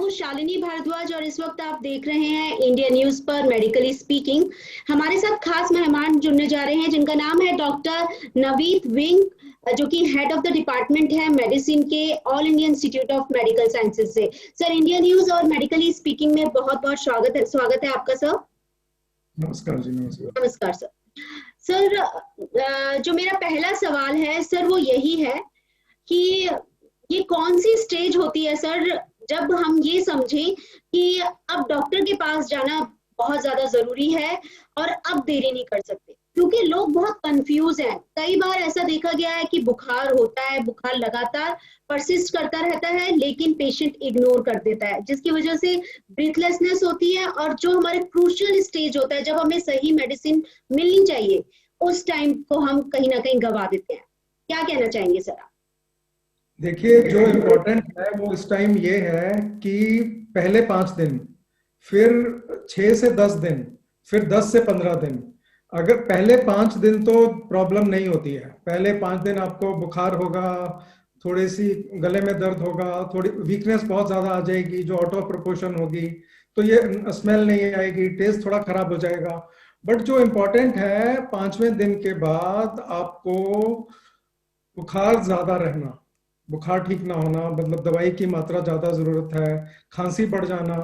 हूँ शालिनी भारद्वाज और इस वक्त आप देख रहे हैं इंडिया न्यूज पर मेडिकली स्पीकिंग। हमारे साथ खास मेहमान जुड़ने जा रहे हैं जिनका नाम है डॉक्टर नवीद विंग, जो कि हेड ऑफ द डिपार्टमेंट है मेडिसिन के all India institute of medical sciences से। सर, इंडिया न्यूज और मेडिकली स्पीकिंग में बहुत बहुत स्वागत है आपका सर। नमस्कार जी। नमस्कार। नमस्कार सर। सर, जो मेरा पहला सवाल है सर वो यही है कि ये कौन सी स्टेज होती है सर जब हम ये समझें कि अब डॉक्टर के पास जाना बहुत ज्यादा जरूरी है और अब देरी नहीं कर सकते, क्योंकि लोग बहुत कंफ्यूज हैं। कई बार ऐसा देखा गया है कि बुखार होता है, बुखार लगातार परसिस्ट करता रहता है लेकिन पेशेंट इग्नोर कर देता है, जिसकी वजह से ब्रीथलेसनेस होती है और जो हमारे क्रूशियल स्टेज होता है जब हमें सही मेडिसिन मिलनी चाहिए उस टाइम को हम कहीं ना कहीं गवा देते हैं। क्या कहना चाहेंगे सर आप? देखिए, जो इम्पोर्टेंट है वो इस टाइम ये है कि पहले 5 दिन, फिर 6 से 10 दिन, फिर 10 से 15 दिन। अगर पहले 5 दिन तो प्रॉब्लम नहीं होती है। पहले 5 दिन आपको बुखार होगा, थोड़ी सी गले में दर्द होगा, थोड़ी वीकनेस बहुत ज्यादा आ जाएगी जो आउट ऑफ प्रोपोर्शन होगी, तो ये स्मेल नहीं आएगी, टेस्ट थोड़ा खराब हो जाएगा। बट जो इम्पोर्टेंट है, 5वें दिन के बाद आपको बुखार ज्यादा रहना, बुखार ठीक ना होना, मतलब दवाई की मात्रा ज्यादा जरूरत है, खांसी बढ़ जाना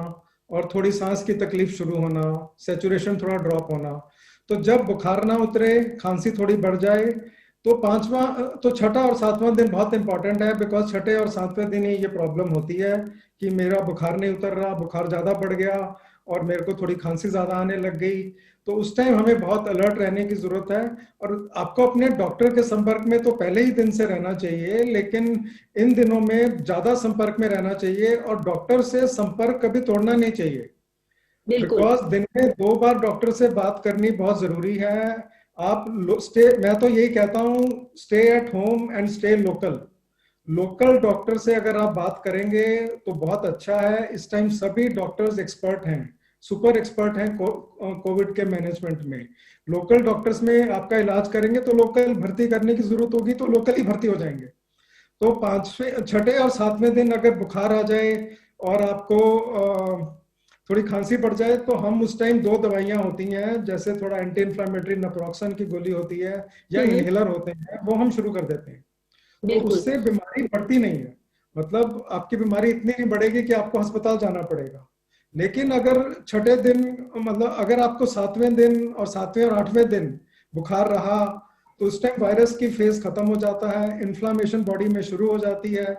और थोड़ी सांस की तकलीफ शुरू होना, सेचुरेशन थोड़ा ड्रॉप होना। तो जब बुखार ना उतरे, खांसी थोड़ी बढ़ जाए, तो छठा और 7वां दिन बहुत इंपॉर्टेंट है, बिकॉज छठे और 7वें दिन ही ये प्रॉब्लम होती है कि मेरा बुखार नहीं उतर रहा, बुखार ज्यादा बढ़ गया और मेरे को थोड़ी खांसी ज्यादा आने लग गई। तो उस टाइम हमें बहुत अलर्ट रहने की जरूरत है। और आपको अपने डॉक्टर के संपर्क में तो पहले ही दिन से रहना चाहिए, लेकिन इन दिनों में ज्यादा संपर्क में रहना चाहिए और डॉक्टर से संपर्क कभी तोड़ना नहीं चाहिए। बिल्कुल। बिकॉज दिन में 2 बार डॉक्टर से बात करनी बहुत जरूरी है। आप मैं तो यही कहता हूँ, stay at home and stay local. Local doctor से अगर आप बात करेंगे तो बहुत अच्छा है। इस टाइम सभी डॉक्टर्स एक्सपर्ट हैं, सुपर एक्सपर्ट हैं कोविड के मैनेजमेंट में। लोकल डॉक्टर्स में आपका इलाज करेंगे तो लोकल भर्ती करने की जरूरत होगी तो लोकल ही भर्ती हो जाएंगे। तो 5वें, छठे और 7वें दिन अगर बुखार आ जाए और आपको थोड़ी खांसी बढ़ जाए तो हम उस टाइम 2 दवाइयां होती हैं, जैसे थोड़ा एंटी इन्फ्लामेटरी नप्रोक्सन की गोली होती है या इनहेलर होते हैं, वो हम शुरू कर देते हैं। तो बिल्कुल। उससे बीमारी बढ़ती नहीं है, मतलब आपकी बीमारी इतनी नहीं बढ़ेगी कि आपको अस्पताल जाना पड़ेगा। लेकिन अगर छठे दिन, मतलब अगर आपको 7वें दिन और 7वें और 8वें दिन बुखार रहा तो उस टाइम वायरस की फेज खत्म हो जाता है, इन्फ्लामेशन बॉडी में शुरू हो जाती है।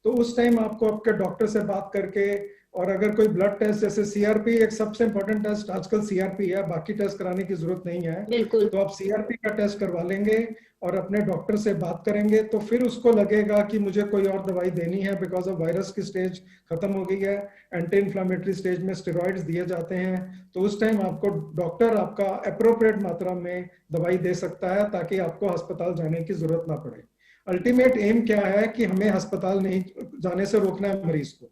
तो उस टाइम आपको आपके डॉक्टर से बात करके, और अगर कोई ब्लड टेस्ट जैसे सीआरपी, एक सबसे इंपॉर्टेंट टेस्ट आजकल सीआरपी है, बाकी टेस्ट कराने की जरूरत नहीं है, बिल्कुल। तो आप सीआरपी का टेस्ट करवा लेंगे और अपने डॉक्टर से बात करेंगे तो फिर उसको लगेगा कि मुझे कोई और दवाई देनी है, बिकॉज ऑफ वायरस की स्टेज खत्म हो गई है। एंटी इन्फ्लामेटरी स्टेज में स्टेरॉइड्स दिए जाते हैं, तो उस टाइम आपको डॉक्टर आपका अप्रोप्रिएट मात्रा में दवाई दे सकता है ताकि आपको अस्पताल जाने की जरूरत ना पड़े। अल्टीमेट एम क्या है कि हमें अस्पताल नहीं जाने से रोकना है मरीज को।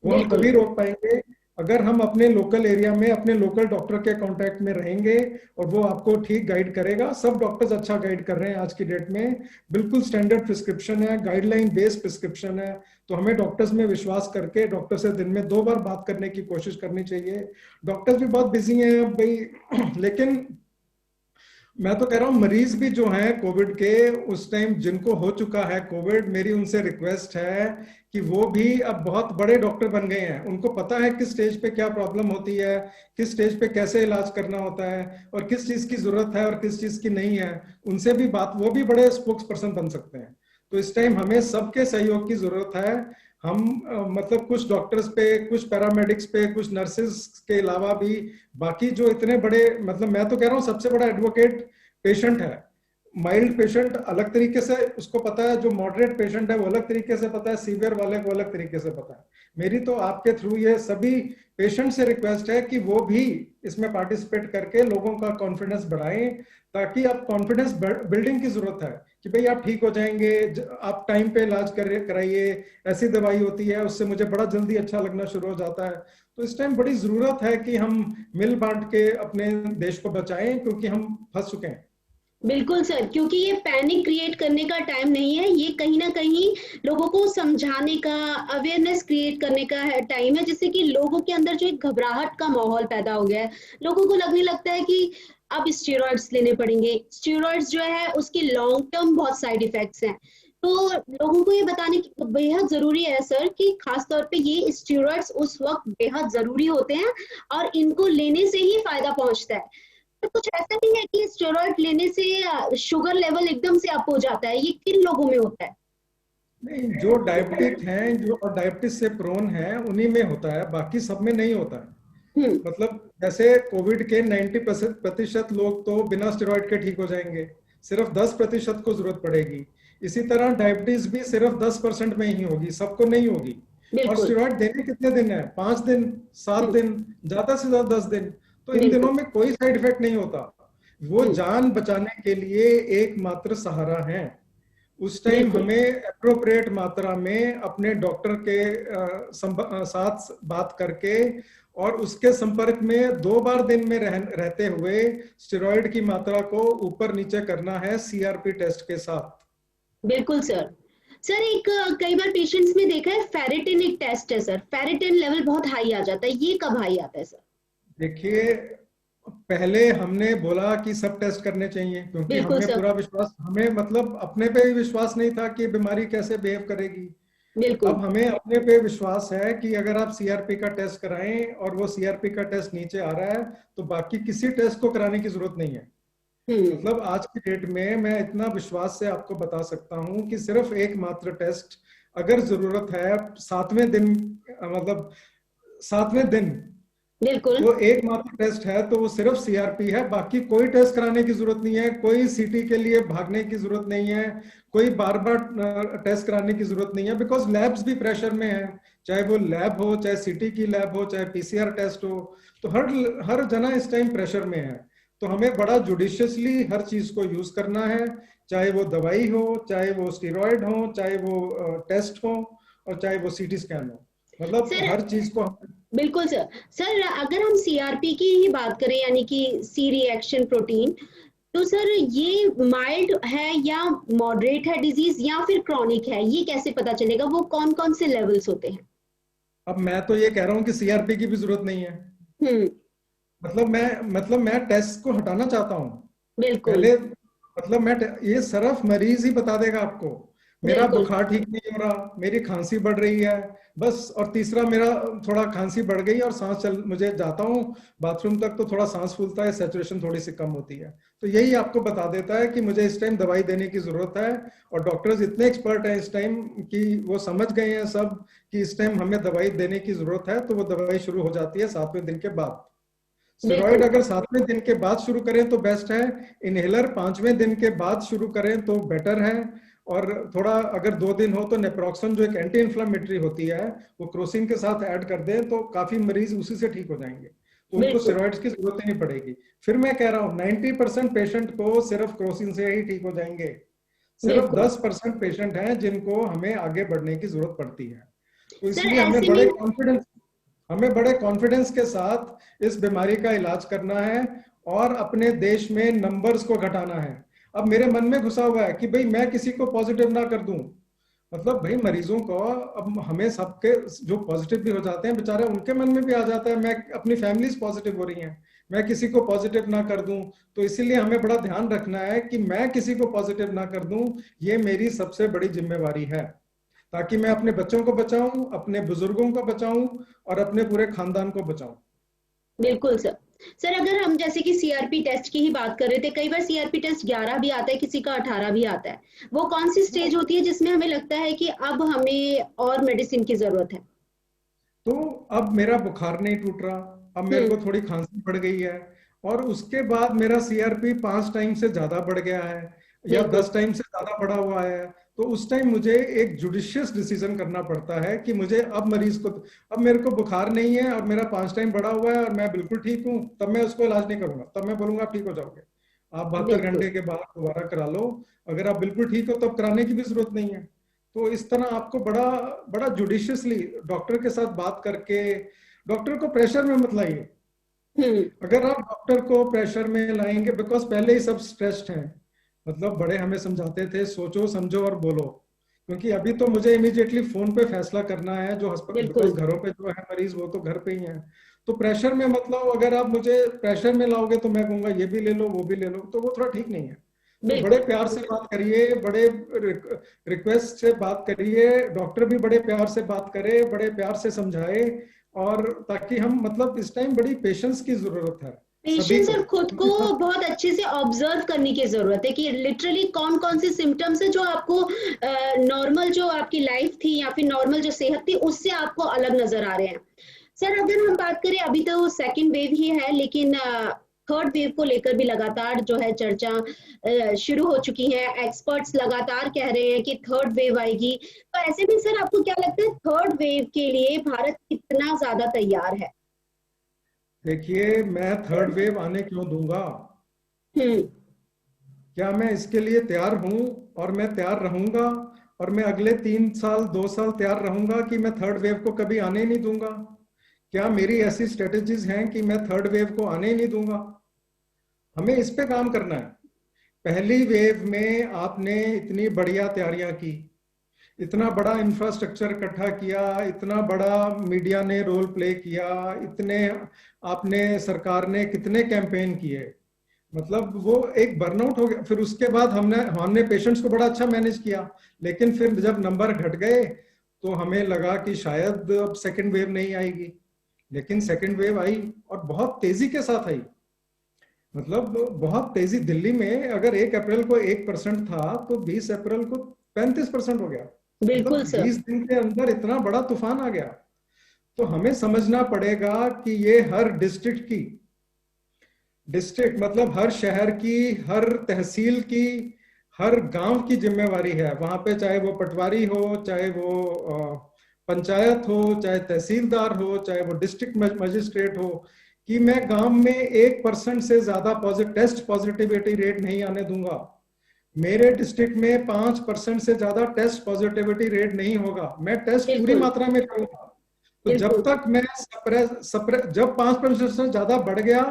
वो हम बिल्कुल। तभी रोक पाएंगे अगर हम अपने लोकल एरिया में अपने लोकल डॉक्टर के कांटेक्ट में रहेंगे और वो आपको ठीक गाइड करेगा। सब डॉक्टर्स अच्छा गाइड कर रहे हैं आज की डेट में, बिल्कुल स्टैंडर्ड प्रिस्क्रिप्शन है, गाइडलाइन बेस्ड प्रिस्क्रिप्शन है। तो हमें डॉक्टर्स में विश्वास करके डॉक्टर से दिन में 2 बार बात करने की कोशिश करनी चाहिए। डॉक्टर्स भी बहुत बिजी हैं भाई लेकिन मैं तो कह रहा हूँ मरीज भी जो हैं कोविड के, उस टाइम जिनको हो चुका है कोविड, मेरी उनसे रिक्वेस्ट है कि वो भी अब बहुत बड़े डॉक्टर बन गए हैं, उनको पता है किस स्टेज पे क्या प्रॉब्लम होती है, किस स्टेज पे कैसे इलाज करना होता है और किस चीज की जरूरत है और किस चीज की नहीं है। उनसे भी बात, वो भी बड़े स्पोक्स पर्सन बन सकते हैं। तो इस टाइम हमें सबके सहयोग की जरूरत है। हम मतलब कुछ डॉक्टर्स पे, कुछ पैरामेडिक्स पे, कुछ नर्सेस के अलावा भी बाकी जो इतने बड़े, मतलब मैं तो कह रहा हूँ सबसे बड़ा एडवोकेट पेशेंट है। माइल्ड पेशेंट अलग तरीके से उसको पता है, जो मॉडरेट पेशेंट है वो अलग तरीके से पता है, सीवियर वाले को अलग तरीके से पता है। मेरी तो आपके थ्रू ये सभी पेशेंट से रिक्वेस्ट है कि वो भी इसमें पार्टिसिपेट करके लोगों का कॉन्फिडेंस बढ़ाएं, ताकि आप कॉन्फिडेंस बिल्डिंग की जरूरत है कि भाई आप ठीक हो जाएंगे, आप टाइम पे इलाज कराइए, ऐसी दवाई होती है उससे मुझे बड़ा जल्दी अच्छा लगना शुरू हो जाता है। तो इस टाइम बड़ी जरूरत है कि हम मिल बांट के अपने देश को बचाएं, क्योंकि हम फंस चुके हैं। बिल्कुल सर, क्योंकि ये पैनिक क्रिएट करने का टाइम नहीं है, ये कहीं ना कहीं लोगों को समझाने का, अवेयरनेस क्रिएट करने का है टाइम है, जिससे कि लोगों के अंदर जो एक घबराहट का माहौल पैदा हो गया है। लोगों को लगने लगता है कि अब स्टेरॉइड्स लेने पड़ेंगे। स्टेरॉइड्स जो है उसके लॉन्ग टर्म बहुत साइड इफेक्ट्स हैं। तो लोगों को ये बताने की बेहद जरूरी है सर कि खास तौर पे ये स्टेरॉइड्स उस वक्त बेहद जरूरी होते हैं और इनको लेने से ही फायदा पहुंचता है। तो कुछ ऐसा नहीं है कि स्टेरॉइड लेने से शुगर लेवल एकदम से अप हो जाता है, ये किन लोगों में होता है? नहीं, जो डायबिटिक हैं, जो डायबिटीज से प्रोन है, उन्हीं में होता है, बाकी सब में नहीं होता है। हम्म। मतलब जैसे कोविड के 90% लोग तो बिना स्टेरॉइड के ठीक हो जाएंगे, सिर्फ 10% को जरूरत पड़ेगी। इसी तरह डायबिटीज भी सिर्फ 10% में ही होगी, सबको नहीं होगी। और बिल्कुल। स्टेरॉइड देने कितने दिन है? 5 दिन, 7 दिन, ज्यादा से ज्यादा 10 दिन। तो इन दिनों बिल्कुल। में कोई साइड इफेक्ट नहीं होता। वो हम्म। जान बचाने के लिए एकमात्र सहारा है। उस टाइम बिल्कुल। हमें अप्रोप्रिएट मात्रा में अपने डॉक्टर के साथ बात करके और उसके संपर्क में 2 बार दिन में रहते हुए स्टेरॉइड की मात्रा को ऊपर नीचे करना है सीआरपी टेस्ट के साथ। बिल्कुल सर। सर एक कई बार पेशेंट्स में देखा है, फेरिटिन एक टेस्ट है सर, फेरिटिन लेवल बहुत हाई आ जाता है, ये कब हाई आता है सर? देखिए, पहले हमने बोला कि सब टेस्ट करने चाहिए, क्योंकि बिल्कुल हमें सर। पूरा विश्वास, हमें मतलब अपने पे भी विश्वास नहीं था कि बीमारी कैसे बिहेव करेगी। बिल्कुल। अब हमें अपने पे विश्वास है कि अगर आप सीआरपी का टेस्ट कराएं और वो सीआरपी का टेस्ट नीचे आ रहा है, तो बाकी किसी टेस्ट को कराने की जरूरत नहीं है। हम्म। मतलब आज की डेट में मैं इतना विश्वास से आपको बता सकता हूं कि सिर्फ एकमात्र टेस्ट, अगर जरूरत है 7वें दिन, मतलब 7वें दिन, बिल्कुल। तो एकमात्र टेस्ट है तो वो सिर्फ सीआरपी है। बाकी कोई टेस्ट कराने की जरूरत नहीं है, कोई सीटी के लिए भागने की जरूरत नहीं है, कोई बार बार टेस्ट कराने की जरूरत नहीं है, बिकॉज लैब्स भी प्रेशर में है। चाहे वो लैब हो, चाहे सीटी की लैब हो, चाहे पीसीआर टेस्ट हो, तो हर हर जना इस टाइम प्रेशर में है। तो हमें बड़ा जुडिशियसली हर चीज को यूज करना है, चाहे वो दवाई हो, चाहे वो स्टीरॉयड हो, चाहे वो टेस्ट हो, और चाहे वो सीटी स्कैन हो। मतलब सर हर चीज को बिल्कुल सर। सर अगर हम सीआरपी की ही बात करें, यानी कि सी रिएक्शन प्रोटीन, तो सर ये माइल्ड है या मॉडरेट है डिजीज या फिर क्रॉनिक है, ये कैसे पता चलेगा? वो कौन कौन से लेवल्स होते हैं? अब मैं तो ये कह रहा हूँ कि सीआरपी की भी जरूरत नहीं है। हम्म। मतलब मैं टेस्ट को हटाना चाहता हूँ बिल्कुल। पहले। मतलब ये सिर्फ मरीज ही बता देगा आपको, मेरा बिल्कुल। बुखार ठीक नहीं हो रहा, मेरी खांसी बढ़ रही है, बस। और तीसरा, मेरा थोड़ा खांसी बढ़ गई और सांस चल, मुझे जाता हूँ बाथरूम तक तो थोड़ा सांस फूलता है, सैचुरेशन थोड़ी सी कम होती है। तो यही आपको बता देता है कि मुझे इस टाइम दवाई देने की जरूरत है। और डॉक्टर्स इतने एक्सपर्ट हैं इस टाइम कि वो समझ गए हैं सब कि इस टाइम हमें दवाई देने की जरूरत है, तो वो दवाई शुरू हो जाती है 7वें दिन के बाद। स्टेरॉइड बिल्कुल। अगर 7वें दिन के बाद शुरू करें तो बेस्ट है, इनहेलर 5वें दिन के बाद शुरू करें तो बेटर है। और थोड़ा अगर 2 दिन हो तो नेप्रोक्सन, जो एक एंटी इन्फ्लामेटरी होती है, वो क्रोसिन के साथ ऐड कर दें तो काफी मरीज उसी से ठीक हो जाएंगे, तो उनको बिल्कुल। स्टेरॉइड्स की जरूरत ही नहीं पड़ेगी। फिर मैं कह रहा हूँ 90% पेशेंट को सिर्फ क्रोसिन से ही ठीक हो जाएंगे। सिर्फ बिल्कुल 10% पेशेंट हैं जिनको हमें आगे बढ़ने की जरूरत पड़ती है। तो सर। इसलिए ऐसे में हमें बड़े कॉन्फिडेंस के साथ इस बीमारी का इलाज करना है और अपने देश में नंबर्स को घटाना है। अब मेरे मन में घुसा हुआ है कि भाई मैं किसी को पॉजिटिव ना कर दूं। मतलब भाई मरीजों को, अब हमें सबके जो पॉजिटिव भी हो जाते हैं बेचारे, उनके मन में भी आ जाता है मैं अपनी फैमिलीज पॉजिटिव हो रही हैं, मैं किसी को पॉजिटिव ना कर दूं। तो इसीलिए हमें बड़ा ध्यान रखना है कि मैं किसी को पॉजिटिव ना कर दूं, ये मेरी सबसे बड़ी जिम्मेवारी है, ताकि मैं अपने बच्चों को बचाऊं, अपने बुजुर्गों को बचाऊं और अपने पूरे खानदान को बचाऊं। बिल्कुल सर। सर अगर हम जैसे कि सीआरपी टेस्ट की ही बात कर रहे थे, कई बार सीआरपी टेस्ट 11 भी आता है, किसी का 18 भी आता है। वो कौन सी स्टेज होती है जिसमें हमें लगता है कि अब हमें और मेडिसिन की जरूरत है? तो अब मेरा बुखार नहीं टूट रहा, अब मेरे हम्म। को थोड़ी खांसी बढ़ गई है, और उसके बाद मेरा सीआरपी 5 टाइम से ज्यादा बढ़ गया है या बिल्कुल। 10 टाइम से ज्यादा बढ़ा हुआ है। तो उस टाइम मुझे एक जुडिशियस डिसीजन करना पड़ता है कि मुझे अब मरीज को, अब मेरे को बुखार नहीं है और मेरा 5 टाइम बढ़ा हुआ है और मैं बिल्कुल ठीक हूँ, तब मैं उसको इलाज नहीं करूंगा, तब मैं बोलूंगा आप ठीक हो जाओगे, आप 72 घंटे बिल्कुल। के बाद दोबारा करा लो। अगर आप बिल्कुल ठीक हो तब कराने की भी जरूरत नहीं है। तो इस तरह आपको बड़ा बड़ा जुडिशियसली डॉक्टर के साथ बात करके, डॉक्टर को प्रेशर में मत लाइए। हम्म। अगर आप डॉक्टर को प्रेशर में लाएंगे, बिकॉज पहले ही सब स्ट्रेस्ड हैं, मतलब बड़े हमें समझाते थे सोचो समझो और बोलो, क्योंकि अभी तो मुझे इमीडिएटली फोन पे फैसला करना है जो अस्पताल, बिकॉज बिल्कुल घरों पे जो है मरीज वो तो घर पे ही है। तो प्रेशर में मतलब अगर आप मुझे प्रेशर में लाओगे तो मैं कहूंगा ये भी ले लो वो भी ले लो, तो वो थोड़ा ठीक नहीं है। तो बड़े बिल्कुल। प्यार से बात करिए, बड़े रिक्वेस्ट से बात करिए, डॉक्टर भी बड़े प्यार से बात करे, बड़े प्यार से समझाए, और ताकि हम मतलब इस टाइम बड़ी पेशेंस की जरूरत है सभी पेशेंस को, और खुद को क्योंकि सब बहुत अच्छे से ऑब्जर्व करने की जरूरत है कि लिटरली कौन कौन से सिम्टम्स है जो आपको नॉर्मल जो आपकी लाइफ थी या फिर नॉर्मल जो सेहत थी उससे आपको अलग नजर आ रहे हैं। सर अगर हम बात करें, अभी तो सेकेंड वेव ही है, लेकिन थर्ड वेव को लेकर भी लगातार जो है चर्चा शुरू हो चुकी है। एक्सपर्ट्स लगातार कह रहे हैं कि थर्ड वेव आएगी। तो ऐसे में सर आपको क्या लगता है थर्ड वेव के लिए भारत कितना ज्यादा तैयार है? देखिए मैं थर्ड वेव आने क्यों दूंगा? हम्म। क्या मैं इसके लिए तैयार हूं और मैं तैयार रहूंगा, और मैं अगले 3 साल 2 साल तैयार रहूंगा कि मैं थर्ड वेव को कभी आने ही नहीं दूंगा? क्या मेरी ऐसी स्ट्रेटेजीज हैं कि मैं थर्ड वेव को आने ही नहीं दूंगा? हमें इस पे काम करना है। पहली वेव में आपने इतनी बढ़िया तैयारियां की, इतना बड़ा इंफ्रास्ट्रक्चर इकट्ठा किया, इतना बड़ा मीडिया ने रोल प्ले किया, इतने आपने सरकार ने कितने कैंपेन किए, मतलब वो एक बर्नआउट हो गया। फिर उसके बाद हमने हमने पेशेंट्स को बड़ा अच्छा मैनेज किया, लेकिन फिर जब नंबर घट गए तो हमें लगा कि शायद अब सेकेंड वेव नहीं आएगी, लेकिन सेकेंड वेव आई और बहुत तेजी के साथ आई। मतलब बहुत तेजी, दिल्ली में अगर 1 अप्रैल को 1% था तो 20 अप्रैल को 35% हो गया। बिल्कुल मतलब सर। 20 दिन के अंदर इतना बड़ा तूफान आ गया। तो हमें समझना पड़ेगा कि ये हर डिस्ट्रिक्ट मतलब हर शहर की, हर तहसील की, हर गांव की जिम्मेवारी है वहां पे, चाहे वो पटवारी हो, चाहे वो पंचायत हो, चाहे तहसीलदार हो, चाहे वो डिस्ट्रिक्ट मजिस्ट्रेट हो, कि मैं गांव में 1% से ज्यादा टेस्ट पॉजिटिविटी रेट नहीं आने दूंगा। मेरे डिस्ट्रिक्ट में 5% से ज्यादा टेस्ट पॉजिटिविटी रेट नहीं होगा, मैं टेस्ट पूरी बिल्कुल मात्रा में करूंगा। तो जब बिल्कुल। तक मैं सप्रेस जब 5% से ज्यादा बढ़ गया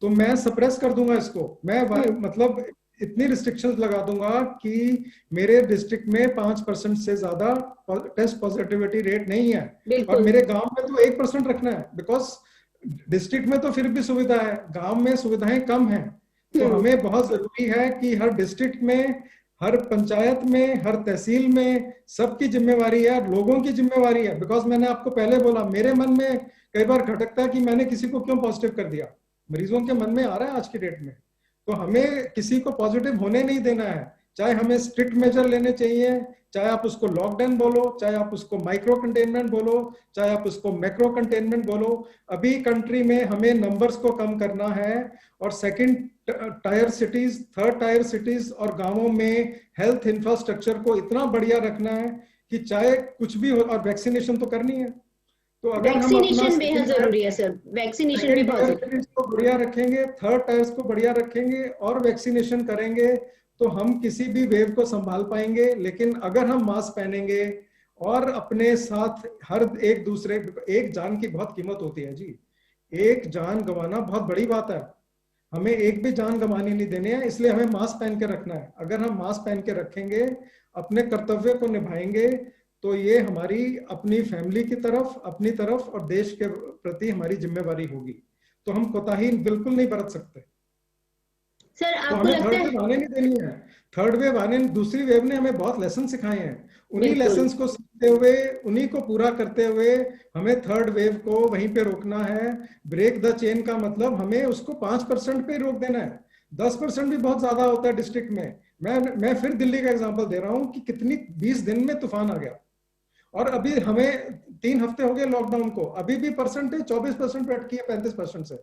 तो मैं सप्रेस कर दूंगा इसको, मैं हम्म। मतलब इतनी रिस्ट्रिक्शंस लगा दूंगा कि मेरे डिस्ट्रिक्ट में 5% से ज्यादा टेस्ट पॉजिटिविटी रेट नहीं है। और बिल्कुल। मेरे गांव में तो 1% रखना है, बिकॉज डिस्ट्रिक्ट में तो फिर भी सुविधा है, गांव में सुविधाएं कम है। तो हम्म। हमें बहुत जरूरी है कि हर डिस्ट्रिक्ट में, हर पंचायत में, हर तहसील में सबकी जिम्मेवारी है, लोगों की जिम्मेवारी है। बिकॉज मैंने आपको पहले बोला, मेरे मन में कई बार खटकता है कि मैंने किसी को क्यों पॉजिटिव कर दिया, मरीजों के मन में आ रहा है आज की डेट में। तो हमें किसी को पॉजिटिव होने नहीं देना है, चाहे हमें स्ट्रिक्ट मेजर लेने चाहिए, चाहे आप उसको लॉकडाउन बोलो, चाहे आप उसको माइक्रो कंटेनमेंट बोलो, चाहे आप उसको मैक्रो कंटेनमेंट बोलो। अभी कंट्री में हमें नंबर्स को कम करना है, और second tier cities, third tier cities और गांवों में हेल्थ इंफ्रास्ट्रक्चर को इतना बढ़िया रखना है कि चाहे कुछ भी हो, और वैक्सीनेशन तो करनी है। तो अगर हम अपना वैक्सीनेशन बेहद जरूरी है सर, वैक्सीनेशन भी सेकेंड बहुत टायर जरूरी सिटीज को बढ़िया रखेंगे, थर्ड टायर्स को बढ़िया रखेंगे और वैक्सीनेशन करेंगे, तो हम किसी भी वेव को संभाल पाएंगे। लेकिन अगर हम मास्क पहनेंगे और अपने साथ हर एक दूसरे, एक जान की बहुत कीमत होती है जी, एक जान गंवाना बहुत बड़ी बात है, हमें एक भी जान गंवानी नहीं देनी है, इसलिए हमें मास्क पहन के रखना है। अगर हम मास्क पहन के रखेंगे, अपने कर्तव्य को निभाएंगे, तो ये हमारी अपनी फैमिली की तरफ, अपनी तरफ और देश के प्रति हमारी जिम्मेवारी होगी। तो हम कोताही बिल्कुल नहीं बरत सकते। सर। तो आपको हमें लगता थर्ड है? वेव आने नहीं देनी है। थर्ड वेव आने, दूसरी वेव ने हमें बहुत लेसन सिखाए हैं, उन्हीं बिल्कुल लेसन्स को सीखते हुए, उन्हीं को पूरा करते हुए हमें थर्ड वेव को वहीं पे रोकना है। ब्रेक द चेन का मतलब हमें उसको 5% पे रोक देना है। 10% भी बहुत ज्यादा होता है डिस्ट्रिक्ट में। मैं फिर दिल्ली का एग्जांपल दे रहा हूँ कि कितनी 20 दिन में तूफान आ गया, और अभी हमें 3 हफ्ते हो गए लॉकडाउन को, अभी भी परसेंटेज 24% पे अटकी है 35% से।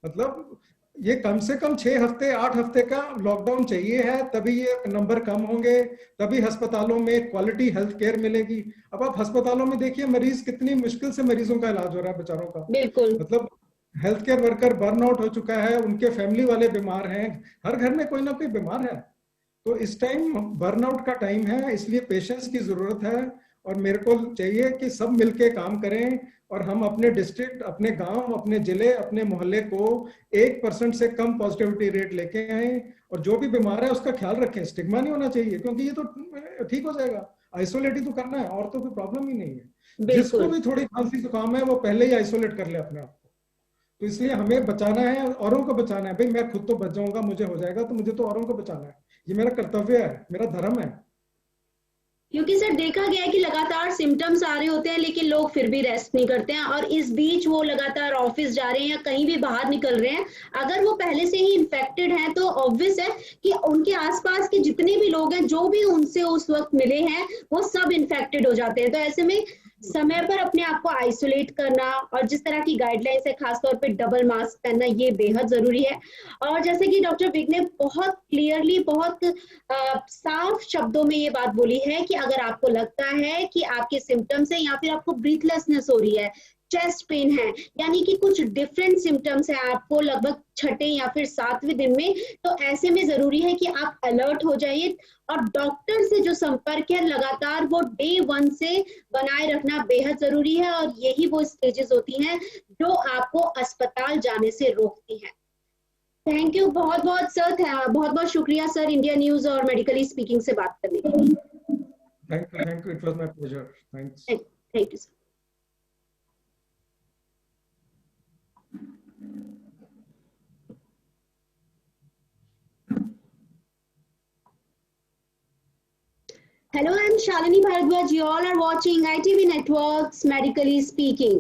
मतलब ये कम से कम 6 हफ्ते 8 हफ्ते का लॉकडाउन चाहिए है, तभी ये नंबर कम होंगे, तभी अस्पतालों में क्वालिटी हेल्थ केयर मिलेगी। अब आप अस्पतालों में देखिए, मरीज कितनी मुश्किल से मरीजों का इलाज हो रहा है बेचारों का। बिल्कुल। मतलब health care worker burn out हो चुका है, उनके फैमिली वाले बीमार हैं, हर घर में कोई ना कोई बीमार है। तो इस टाइम बर्नआउट का टाइम है, इसलिए पेशेंस की जरूरत है। और मेरे को चाहिए कि सब मिलके काम करें और हम अपने डिस्ट्रिक्ट, अपने गांव, अपने जिले, अपने मोहल्ले को 1% से कम पॉजिटिविटी रेट लेके आए और जो भी बीमार है उसका ख्याल रखें। स्टिग्मा नहीं होना चाहिए, क्योंकि ये तो ठीक हो जाएगा, आइसोलेट ही तो करना है और तो कोई प्रॉब्लम ही नहीं है। जिसको भी थोड़ी खांसी जुकाम है वो पहले ही आइसोलेट कर ले अपने आप को। तो इसलिए हमें बचाना है, औरों को बचाना है। भाई मैं खुद तो बच जाऊंगा, मुझे हो जाएगा, तो मुझे तो औरों को बचाना है, ये मेरा कर्तव्य है, मेरा धर्म है। क्योंकि सर देखा गया है कि लगातार सिम्टम्स आ रहे होते हैं लेकिन लोग फिर भी रेस्ट नहीं करते हैं, और इस बीच वो लगातार ऑफिस जा रहे हैं या कहीं भी बाहर निकल रहे हैं, अगर वो पहले से ही इन्फेक्टेड हैं तो ऑब्वियस है कि उनके आसपास के जितने भी लोग हैं, जो भी उनसे उस वक्त मिले हैं, वो सब इन्फेक्टेड हो जाते हैं। तो ऐसे में समय पर अपने आप को आइसोलेट करना और जिस तरह की गाइडलाइंस है, खासतौर पे डबल मास्क पहनना, ये बेहद जरूरी है। और जैसे कि डॉक्टर विग ने बहुत क्लियरली, बहुत साफ शब्दों में ये बात बोली है कि अगर आपको लगता है कि आपके सिम्टम्स है या फिर आपको ब्रीथलेसनेस हो रही है, चेस्ट पेन है, यानी कि कुछ डिफरेंट सिम्टम्स है आपको लगभग छठे या फिर 7वें दिन में, तो ऐसे में जरूरी है कि आप अलर्ट हो जाइए और डॉक्टर से जो संपर्क है लगातार वो डे 1 से बनाए रखना बेहद जरूरी है। और यही वो स्टेजेस होती हैं जो आपको अस्पताल जाने से रोकती हैं। थैंक यू बहुत बहुत सर, बहुत बहुत शुक्रिया सर इंडिया न्यूज और मेडिकली स्पीकिंग से बात करने के लिए। Thank you, it was my pleasure, thanks. Thank you sir. Hello, I'm Shalini Bharadwaj. You all are watching ITV Network's Medically Speaking.